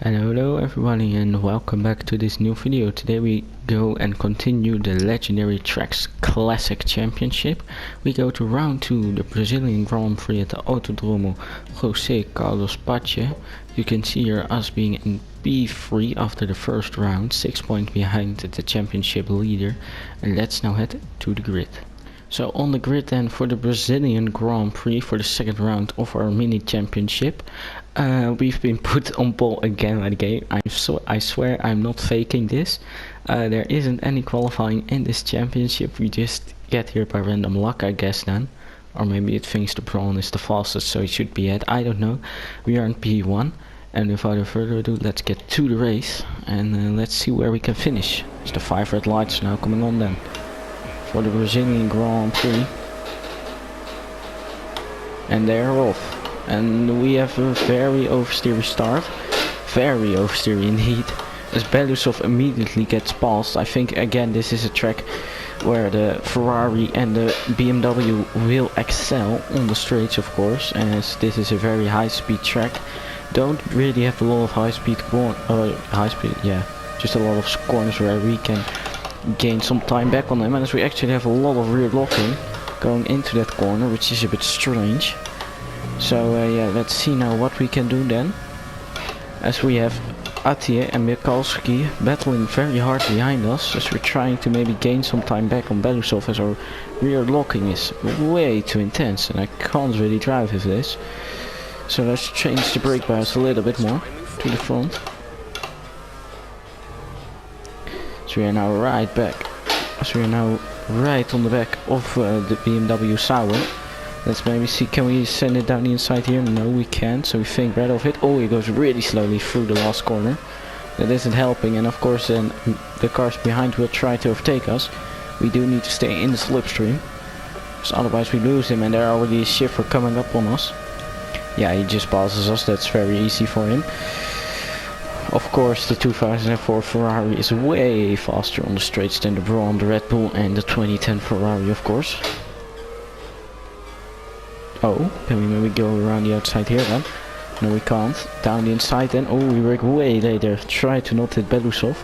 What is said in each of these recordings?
And hello everybody and welcome back to this new video. Today we go and continue the Legendary Tracks Classic Championship. We go to round 2, the Brazilian Grand Prix at the Autodromo José Carlos Pache. You can see here us being in P3 after the first round, 6 points behind the championship leader. And let's now head to the grid. So on the grid then for the Brazilian Grand Prix for the second round of our mini championship. We've been put on pole again by the game. I swear I'm not faking this. There isn't any qualifying in this championship. We just get here by random luck, I guess then. Or maybe it thinks the Brawn is the fastest, so it should be it. I don't know. We are in P1. And without further ado, let's get to the race. And let's see where we can finish. It's the 5 red lights now coming on then. For the Brazilian Grand Prix. And they're off. And we have a very oversteery start. Very oversteery indeed. As Belousov immediately gets past. I think again this is a track where the Ferrari and the BMW will excel on the straights, of course, as this is a very high speed track. Don't really have a lot of just a lot of corners where we can gain some time back on them, and as we actually have a lot of rear locking going into that corner, which is a bit strange. So yeah, let's see now what we can do then, as we have Atje and Mikalski battling very hard behind us, as we're trying to maybe gain some time back on Belousov, as our rear locking is way too intense and I can't really drive with this. So let's change the brake bias a little bit more to the front. So we are now right back, so we are now right on the back of the BMW Sauer. Let's maybe see, can we send it down the inside here? No, we can't, so we think right off it. Oh, it goes really slowly through the last corner. That isn't helping, and of course then the cars behind will try to overtake us. We do need to stay in the slipstream, because otherwise we lose him, and there are already a shifter coming up on us. Yeah, he just passes us, that's very easy for him. Of course, the 2004 Ferrari is way faster on the straights than the Brawn, the Red Bull, and the 2010 Ferrari, of course. Oh, can we maybe go around the outside here then? No, we can't. Down the inside then. Oh, we work way later. Try to not hit Belousov.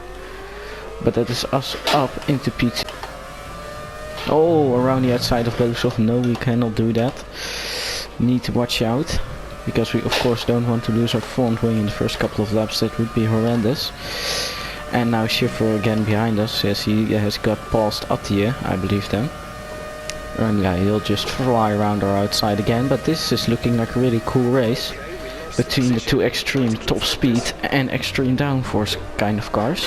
But that is us up into P2. Oh, around the outside of Belousov. No, we cannot do that. Need to watch out, because we of course don't want to lose our front wing in the first couple of laps. That would be horrendous. And now Schiffer again behind us. Yes, he has got past Atje, I believe then. And yeah, he'll just fly around our outside again. But this is looking like a really cool race between the two extreme top speed and extreme downforce kind of cars.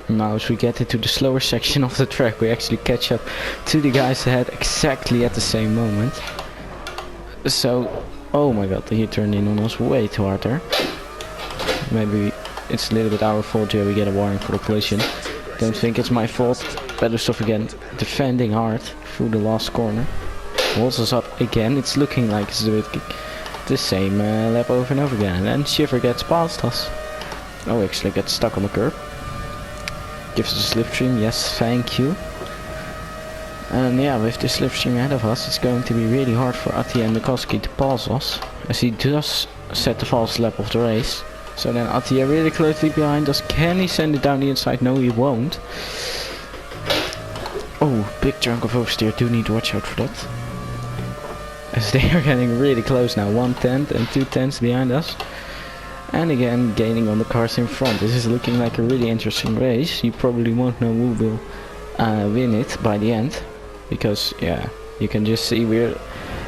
Now as we get into the slower section of the track, we actually catch up to the guys ahead exactly at the same moment. So, oh my god, he turned in on us way too hard there. Maybe it's a little bit our fault here, we get a warning for the collision. Don't think it's my fault. Belousov again defending hard through the last corner. Holds us up again. It's looking like it's the same lap over and over again. And then Schiffer gets past us. Oh, actually gets stuck on the curb. Gives us a slipstream. Yes, thank you. And yeah, with the slipstream ahead of us, it's going to be really hard for Atje and Mikalski to pass us, as he does set the fastest lap of the race. So then Atje really closely behind us. Can he send it down the inside? No, he won't. Oh, big chunk of oversteer. Do need to watch out for that, as they are getting really close now. 1/10 and 2/10 behind us. And again, gaining on the cars in front. This is looking like a really interesting race. You probably won't know who will win it by the end, because yeah, you can just see we're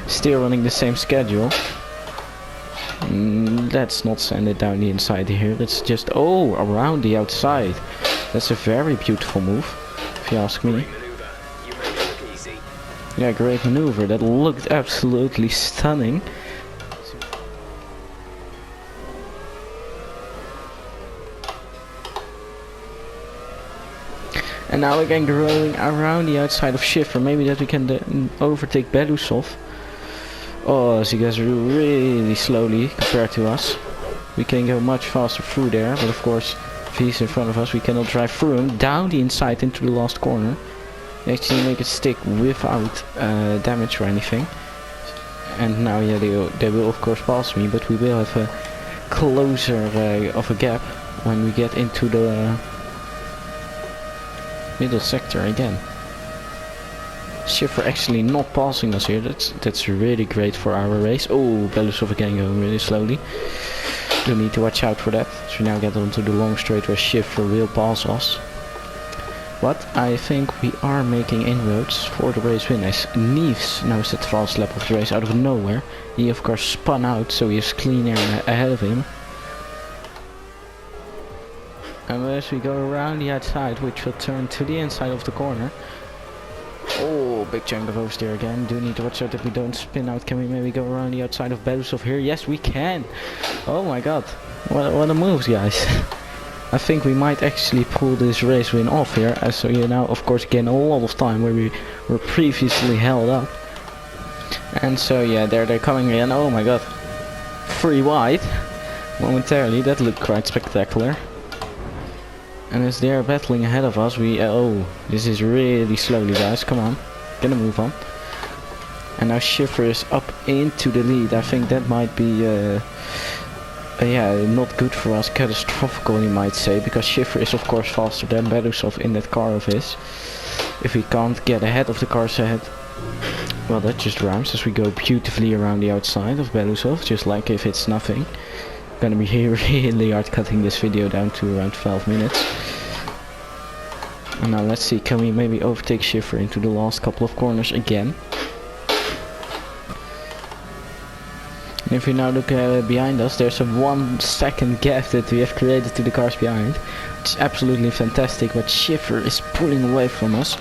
still running the same schedule. Let's not send it down the inside here. Let's just, oh, around the outside. That's a very beautiful move, if you ask me. Yeah, great maneuver. That looked absolutely stunning. And now again going around the outside of Schiffer. Maybe that we can overtake Belousov. Oh, as he goes really slowly compared to us. We can go much faster through there, but of course if he's in front of us we cannot drive through him. Down the inside into the last corner. Actually make it stick without damage or anything. And now yeah, they will of course pass me, but we will have a closer of a gap when we get into the middle sector again. Schiffer actually not passing us here. That's really great for our race. Oh, Belousov again going really slowly. Do need to watch out for that. So we now get onto the long straight where Schiffer will pass us. But I think we are making inroads for the race win, as Neves now set the fast lap of the race out of nowhere. He of course spun out, so he is clean air ahead of him. And as we go around the outside, which will turn to the inside of the corner. Oh, big chunk of oversteer again. Do need to watch out that we don't spin out. Can we maybe go around the outside of Belousov here? Yes, we can. Oh my god. What a moves, guys. I think we might actually pull this race win off here, as so you now of course gain a lot of time where we were previously held up. And so yeah, they're coming in. Oh my god. Free wide. Momentarily, that looked quite spectacular. And as they're battling ahead of us, oh, this is really slowly, guys. Come on, gonna move on. And now Schiffer is up into the lead. I think that might be yeah, not good for us, catastrophical you might say, because Schiffer is of course faster than Belousov in that car of his. If we can't get ahead of the cars ahead, well, that just rhymes, as we go beautifully around the outside of Belousov, just like if it's nothing. Gonna be really hard cutting this video down to around 12 minutes. And now let's see, can we maybe overtake Schiffer into the last couple of corners again? And if we now look behind us, there's a 1 second gap that we have created to the cars behind, which is absolutely fantastic, but Schiffer is pulling away from us,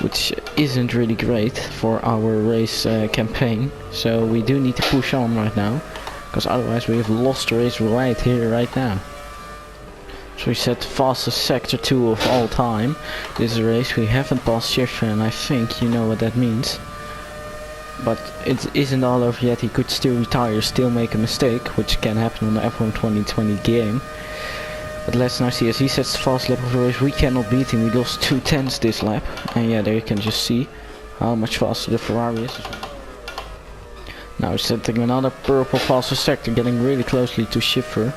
which isn't really great for our race campaign. So we do need to push on right now, because otherwise we have lost the race right here, right now. So we set fastest sector 2 of all time. This race we haven't passed Schiffer, and I think you know what that means. But it isn't all over yet. He could still retire, still make a mistake, which can happen on the F1 2020 game. But let's now see, as he sets the fast lap of the race, we cannot beat him. We lost 2 tenths this lap. And yeah, there you can just see how much faster the Ferrari is. Now setting another purple faster sector, getting really closely to Schiffer.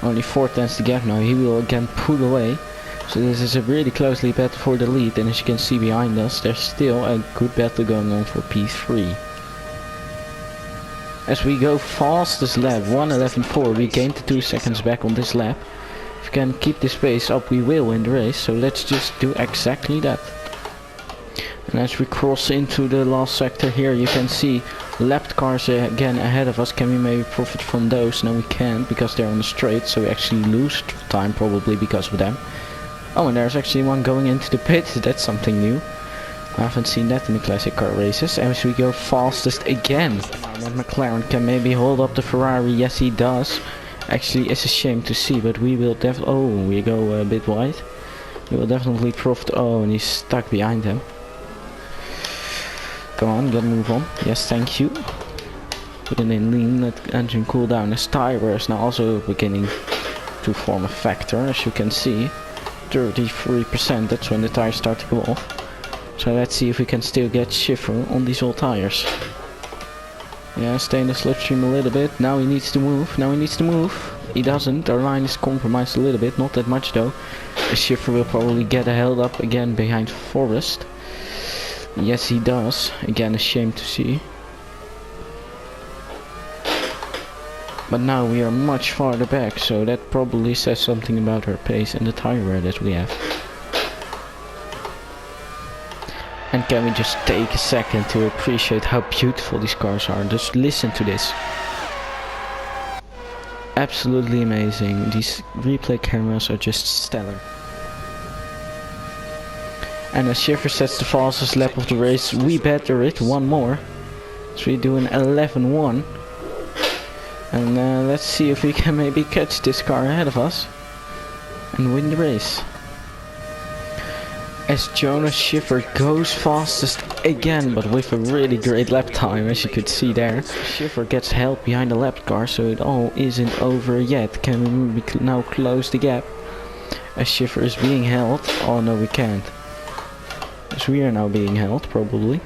Only 4 tenths to gap now. He will again pull away. So this is a really closely battle for the lead, and as you can see behind us, there's still a good battle going on for P3. As we go fastest lap, 1:11.4, we gained the 2 seconds back on this lap. If we can keep this pace up, we will win the race, so let's just do exactly that. And as we cross into the last sector here, you can see lapped cars again ahead of us. Can we maybe profit from those? No, we can't, because they're on the straight, so we actually lose time probably because of them. Oh, and there's actually one going into the pit. That's something new. I haven't seen that in the classic car races. And as we go fastest again, that McLaren can maybe hold up the Ferrari. Yes, he does. Actually, it's a shame to see, but we will definitely. Oh, we go a bit wide. We will definitely profit. Oh, and he's stuck behind him. Come on, gotta move on. Yes, thank you. Put it in lean, let the engine cool down. As tire wear is now also beginning to form a factor, as you can see. 33%, that's when the tires start to go off. So let's see if we can still get Schiffer on these old tires. Yeah, stay in the slipstream a little bit. Now he needs to move, He doesn't, our line is compromised a little bit, not that much though. Schiffer will probably get held up again behind Forrest. Yes, he does. Again, a shame to see. But now we are much farther back, so that probably says something about our pace and the tire wear that we have. And can we just take a second to appreciate how beautiful these cars are? Just listen to this. Absolutely amazing. These replay cameras are just stellar. And as Schiffer sets the fastest lap of the race, we better it one more. So we do an 11.1. And let's see if we can maybe catch this car ahead of us and win the race. As Jonas Schiffer goes fastest again, but with a really great lap time, as you could see there. Schiffer gets held behind the lapped car, so it all isn't over yet. Can we now close the gap? As Schiffer is being held. Oh no, we can't. As we are now being held, probably.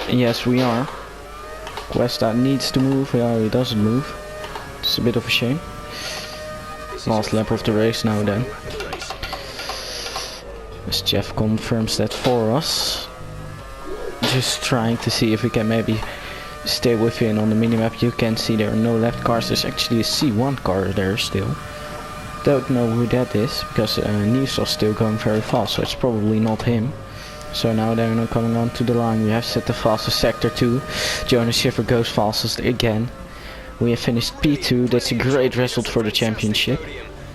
Yes, we are. Questa needs to move. Yeah, he doesn't move. It's a bit of a shame. Last lap of the race now then. As Jeff confirms that for us. Just trying to see if we can maybe stay within on the minimap. You can see there are no left cars. There's actually a C1 car there still. Don't know who that is because Niels was still going very fast, so it's probably not him. So now they're now coming on to the line. We have set the fastest sector 2. Jonas Schiffer goes fastest again. We have finished P2. That's a great result for the championship.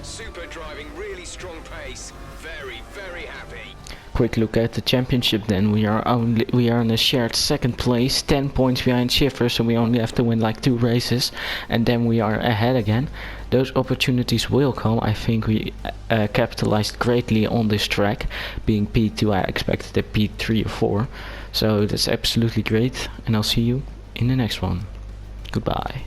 Super driving, really strong pace. Very happy. Quick look at the championship then. We are in a shared second place, 10 points behind Schiffer, so we only have to win like 2 races and then we are ahead again. Those opportunities will come. I think we capitalized greatly on this track. Being P2, I expected a P3 or 4. So that's absolutely great, and I'll see you in the next one. Goodbye.